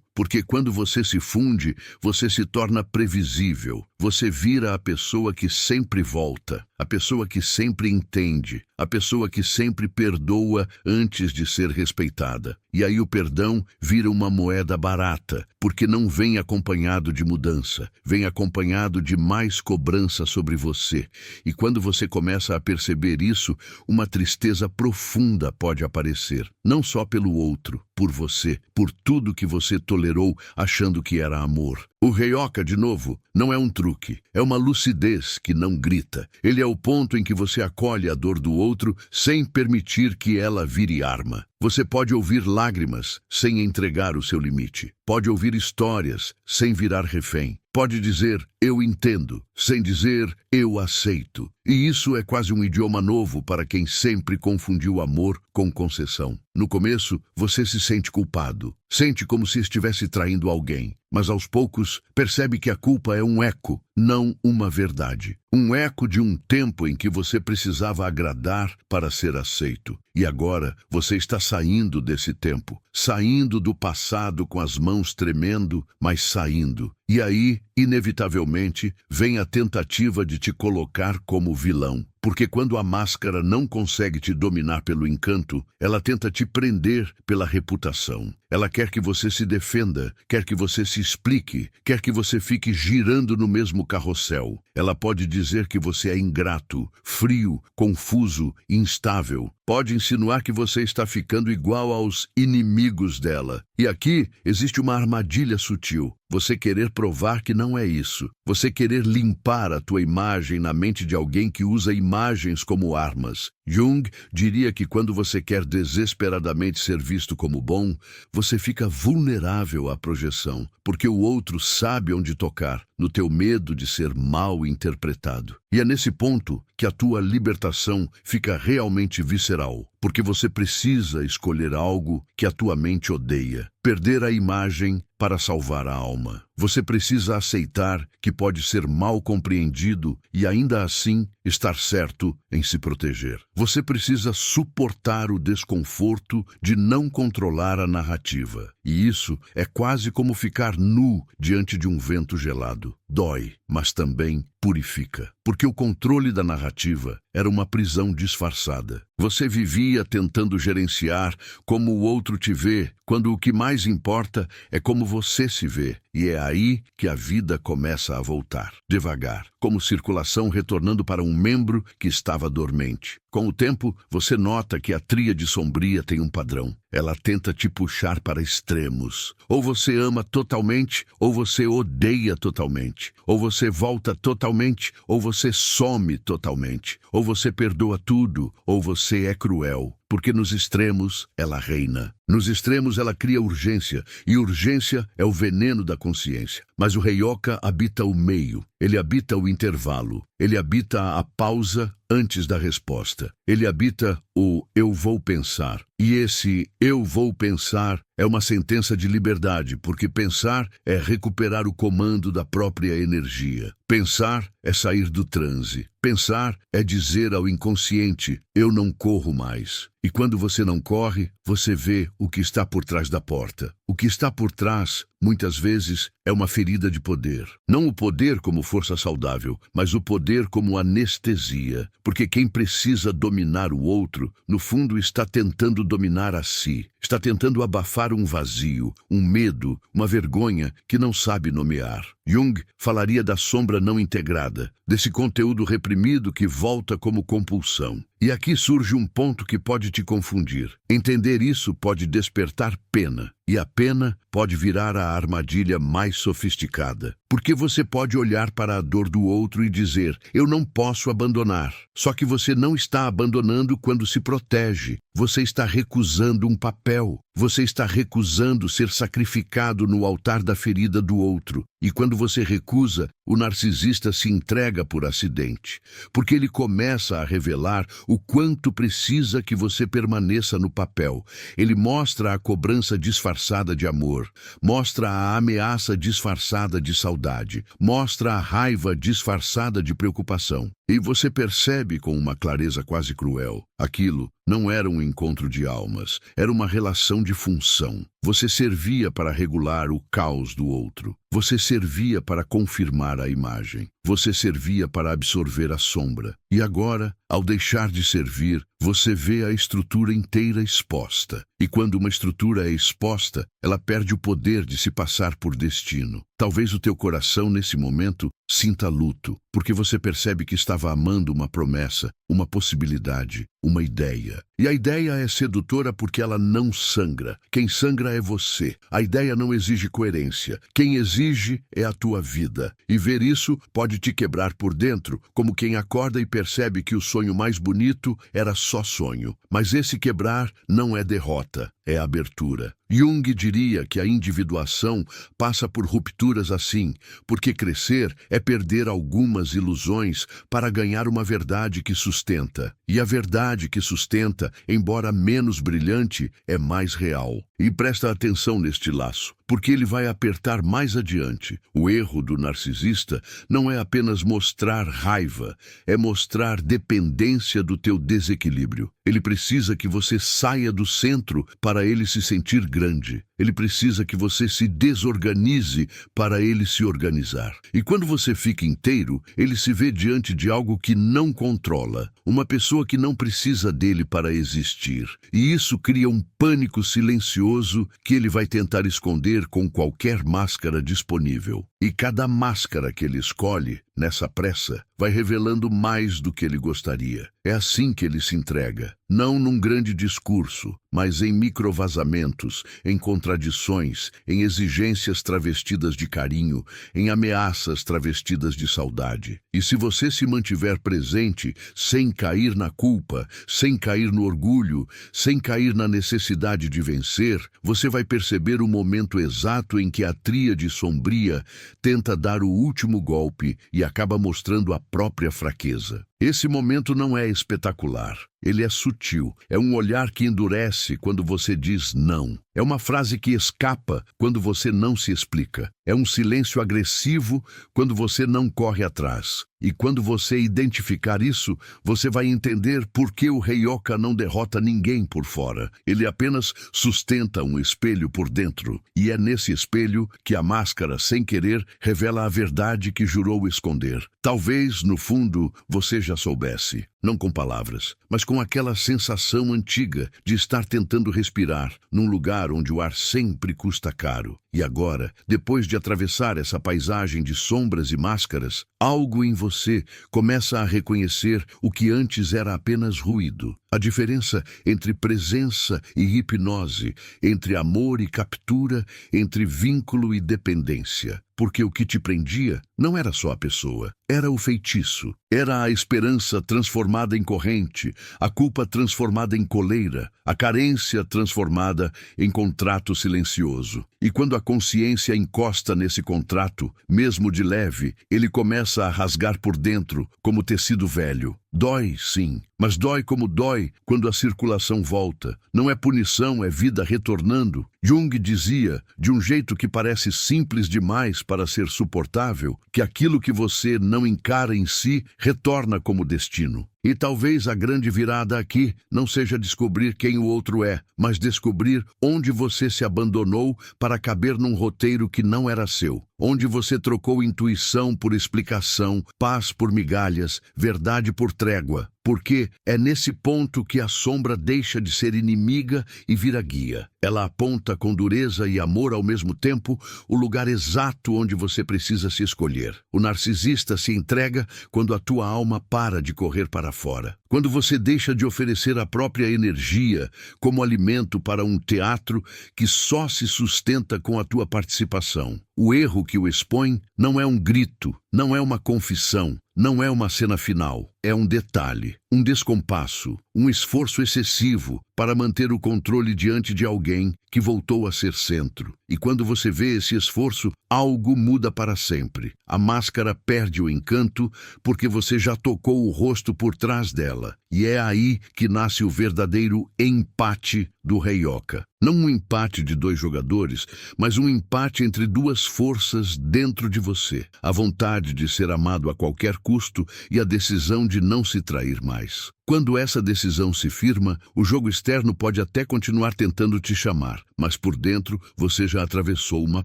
porque quando você se funde, você se torna previsível. Você vira a pessoa que sempre volta, a pessoa que sempre entende, a pessoa que sempre perdoa antes de ser respeitada. E aí o perdão vira uma moeda barata, porque não vem acompanhado de mudança, vem acompanhado de mais cobrança sobre você. E quando você começa a perceber isso, uma tristeza profunda pode aparecer, não só pelo outro, por você, por tudo que você tolerou achando que era amor. O Heyoka, de novo, não é um truque, é uma lucidez que não grita. Ele é o ponto em que você acolhe a dor do outro sem permitir que ela vire arma. Você pode ouvir lágrimas sem entregar o seu limite. Pode ouvir histórias sem virar refém. Pode dizer, eu entendo, sem dizer, eu aceito. E isso é quase um idioma novo para quem sempre confundiu amor com concessão. No começo, você se sente culpado. Sente como se estivesse traindo alguém. Mas aos poucos, percebe que a culpa é um eco, não uma verdade. Um eco de um tempo em que você precisava agradar para ser aceito. E agora, você está saindo desse tempo. Saindo do passado com as mãos tremendo, mas saindo. E aí, inevitavelmente, vem a tentativa de te colocar como vilão. Porque quando a máscara não consegue te dominar pelo encanto, ela tenta te prender pela reputação. Ela quer que você se defenda, quer que você se explique, quer que você fique girando no mesmo carrossel. Ela pode dizer que você é ingrato, frio, confuso, instável. Pode insinuar que você está ficando igual aos inimigos dela. E aqui existe uma armadilha sutil. Você querer provar que não é isso. Você querer limpar a tua imagem na mente de alguém que usa imagens como armas. Jung diria que quando você quer desesperadamente ser visto como bom, você fica vulnerável à projeção, porque o outro sabe onde tocar, no teu medo de ser mal interpretado. E é nesse ponto que a tua libertação fica realmente visceral, porque você precisa escolher algo que a tua mente odeia. Perder a imagem para salvar a alma. Você precisa aceitar que pode ser mal compreendido e ainda assim estar certo em se proteger. Você precisa suportar o desconforto de não controlar a narrativa. E isso é quase como ficar nu diante de um vento gelado. Dói, mas também purifica. Porque o controle da narrativa era uma prisão disfarçada. Você vivia tentando gerenciar como o outro te vê, quando o que mais importa é como você se vê. E é aí que a vida começa a voltar, devagar, como circulação retornando para um membro que estava dormente. Com o tempo, você nota que a tríade sombria tem um padrão. Ela tenta te puxar para extremos. Ou você ama totalmente, ou você odeia totalmente. Ou você volta totalmente, ou você some totalmente. Ou você perdoa tudo, ou você é cruel. porque nos extremos ela reina. Nos extremos ela cria urgência, e urgência é o veneno da consciência. Mas o Heyoka habita o meio, ele habita o intervalo, ele habita a pausa antes da resposta. Ele habita o eu vou pensar. E esse eu vou pensar é uma sentença de liberdade, porque pensar é recuperar o comando da própria energia. Pensar é sair do transe. Pensar é dizer ao inconsciente, eu não corro mais. E quando você não corre, você vê o que está por trás da porta. O que está por trás, muitas vezes, é uma ferida de poder. Não o poder como força saudável, mas o poder como anestesia. Porque quem precisa dominar o outro, no fundo está tentando dominar a si. Está tentando abafar um vazio, um medo, uma vergonha que não sabe nomear. Jung falaria da sombra não integrada, desse conteúdo reprimido que volta como compulsão. E aqui surge um ponto que pode te confundir. Entender isso pode despertar pena, e a pena pode virar a armadilha mais sofisticada. Porque você pode olhar para a dor do outro e dizer, eu não posso abandonar. Só que você não está abandonando quando se protege. Você está recusando um papel. Você está recusando ser sacrificado no altar da ferida do outro. E quando você recusa, o narcisista se entrega por acidente. Porque ele começa a revelar o quanto precisa que você permaneça no papel. Ele mostra a cobrança disfarçada de amor. Mostra a ameaça disfarçada de saudade. Mostra a raiva disfarçada de preocupação. E você percebe com uma clareza quase cruel. Aquilo não era um encontro de almas, era uma relação de função. Você servia para regular o caos do outro. Você servia para confirmar a imagem. Você servia para absorver a sombra. E agora, ao deixar de servir, você vê a estrutura inteira exposta. E quando uma estrutura é exposta, ela perde o poder de se passar por destino. Talvez o teu coração, nesse momento, sinta luto, porque você percebe que estava amando uma promessa, uma possibilidade, uma ideia. E a ideia é sedutora porque ela não sangra. Quem sangra é você. A ideia não exige coerência. Quem exige é a tua vida. E ver isso pode te quebrar por dentro, como quem acorda e percebe que o sonho mais bonito era só sonho. Mas esse quebrar não é derrota, é abertura. Jung diria que a individuação passa por rupturas assim, porque crescer é perder algumas ilusões para ganhar uma verdade que sustenta. E a verdade que sustenta, embora menos brilhante, é mais real. E presta atenção neste laço, porque ele vai apertar mais adiante. O erro do narcisista não é apenas mostrar raiva, é mostrar dependência do teu desequilíbrio. Ele precisa que você saia do centro para ele se sentir grande. Ele precisa que você se desorganize para ele se organizar. E quando você fica inteiro, ele se vê diante de algo que não controla, uma pessoa que não precisa dele para existir. E isso cria um pânico silencioso que ele vai tentar esconder com qualquer máscara disponível. E cada máscara que ele escolhe, nessa pressa, vai revelando mais do que ele gostaria. É assim que ele se entrega, não num grande discurso, mas em microvazamentos, em contradições, em exigências travestidas de carinho, em ameaças travestidas de saudade. E se você se mantiver presente, sem cair na culpa, sem cair no orgulho, sem cair na necessidade de vencer, você vai perceber o momento exato em que a tríade sombria tenta dar o último golpe e acaba mostrando a própria fraqueza. Esse momento não é espetacular, ele é sutil. É um olhar que endurece quando você diz não. É uma frase que escapa quando você não se explica. É um silêncio agressivo quando você não corre atrás. E quando você identificar isso, você vai entender por que o Heyoka não derrota ninguém por fora. Ele apenas sustenta um espelho por dentro. E é nesse espelho que a máscara, sem querer, revela a verdade que jurou esconder. Talvez, no fundo, você já soubesse. Não com palavras, mas com aquela sensação antiga de estar tentando respirar num lugar onde o ar sempre custa caro. E agora, depois de atravessar essa paisagem de sombras e máscaras, algo em você começa a reconhecer o que antes era apenas ruído. A diferença entre presença e hipnose, entre amor e captura, entre vínculo e dependência. porque o que te prendia não era só a pessoa, era o feitiço, era a esperança transformada em corrente, a culpa transformada em coleira, a carência transformada em contrato silencioso. E quando a consciência encosta nesse contrato, mesmo de leve, ele começa a rasgar por dentro, como tecido velho. Dói, sim, mas dói como dói quando a circulação volta. Não é punição, é vida retornando. Jung dizia, de um jeito que parece simples demais para ser suportável, que aquilo que você não encara em si retorna como destino. E talvez a grande virada aqui não seja descobrir quem o outro é, mas descobrir onde você se abandonou para caber num roteiro que não era seu. Onde você trocou intuição por explicação, paz por migalhas, verdade por trégua. Porque é nesse ponto que a sombra deixa de ser inimiga e vira guia. Ela aponta com dureza e amor ao mesmo tempo o lugar exato onde você precisa se escolher. O narcisista se entrega quando a tua alma para de correr para fora. Quando você deixa de oferecer a própria energia como alimento para um teatro que só se sustenta com a tua participação. O erro que o expõe não é um grito, não é uma confissão, não é uma cena final. É um detalhe, um descompasso, um esforço excessivo para manter o controle diante de alguém que voltou a ser centro. E quando você vê esse esforço, algo muda para sempre. A máscara perde o encanto porque você já tocou o rosto por trás dela. E é aí que nasce o verdadeiro empate do Heioka. Não um empate de dois jogadores, mas um empate entre duas forças dentro de você. A vontade de ser amado a qualquer custo e a decisão de não se trair mais. Quando essa decisão se firma, o jogo externo pode até continuar tentando te chamar, mas por dentro você já atravessou uma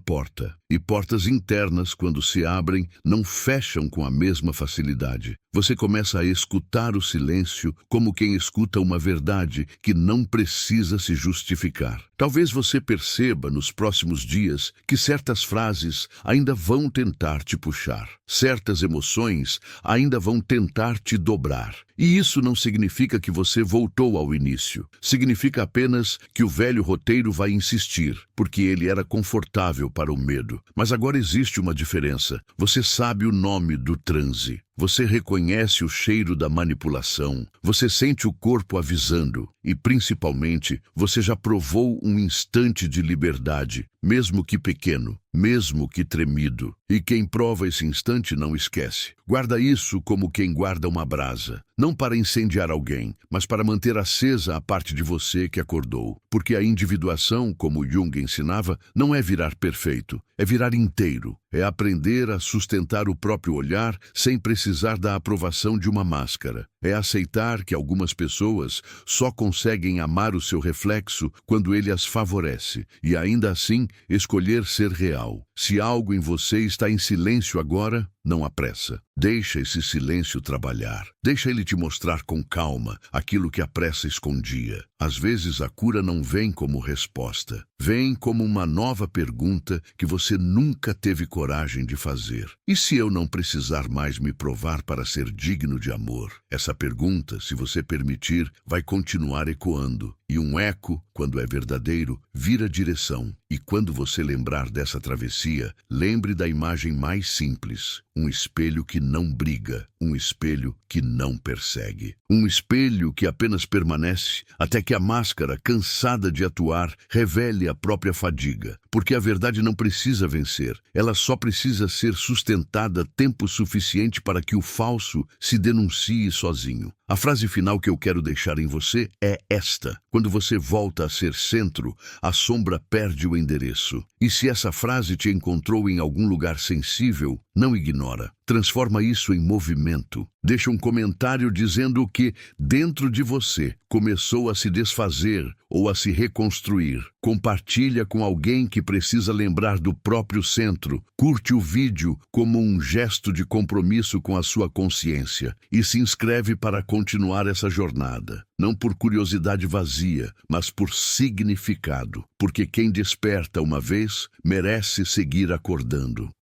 porta. E portas internas, quando se abrem, não fecham com a mesma facilidade. Você começa a escutar o silêncio como quem escuta uma verdade que não precisa se justificar. Talvez você perceba nos próximos dias que certas frases ainda vão tentar te puxar. Certas emoções ainda vão tentar te dobrar. E isso não significa que você voltou ao início. Significa apenas que o velho roteiro vai insistir, porque ele era confortável para o medo. Mas agora existe uma diferença. Você sabe o nome do transe. Você reconhece o cheiro da manipulação, você sente o corpo avisando e, principalmente, você já provou um instante de liberdade, mesmo que pequeno, mesmo que tremido. E quem prova esse instante não esquece. Guarda isso como quem guarda uma brasa, não para incendiar alguém, mas para manter acesa a parte de você que acordou. Porque a individuação, como Jung ensinava, não é virar perfeito, é virar inteiro. É aprender a sustentar o próprio olhar sem precisar da aprovação de uma máscara. É aceitar que algumas pessoas só conseguem amar o seu reflexo quando ele as favorece, e ainda assim escolher ser real. Se algo em você está em silêncio agora, não apressa. Deixa esse silêncio trabalhar. Deixa ele te mostrar com calma aquilo que a pressa escondia. Às vezes a cura não vem como resposta. Vem como uma nova pergunta que você nunca teve coragem de fazer. E se eu não precisar mais me provar para ser digno de amor? Essa pergunta, se você permitir, vai continuar ecoando. E um eco, quando é verdadeiro, vira direção. E quando você lembrar dessa travessia, lembre da imagem mais simples. Um espelho que não briga, um espelho que não persegue. Um espelho que apenas permanece até que a máscara, cansada de atuar, revele a própria fadiga. Porque a verdade não precisa vencer, ela só precisa ser sustentada tempo suficiente para que o falso se denuncie sozinho. A frase final que eu quero deixar em você é esta. Quando você volta a ser centro, a sombra perde o endereço. E se essa frase te encontrou em algum lugar sensível, não ignora. Transforma isso em movimento. Deixa um comentário dizendo que, dentro de você, começou a se desfazer ou a se reconstruir. Compartilha com alguém que precisa lembrar do próprio centro. Curte o vídeo como um gesto de compromisso com a sua consciência. E se inscreve para continuar essa jornada. Não por curiosidade vazia, mas por significado. Porque quem desperta uma vez, merece seguir acordando.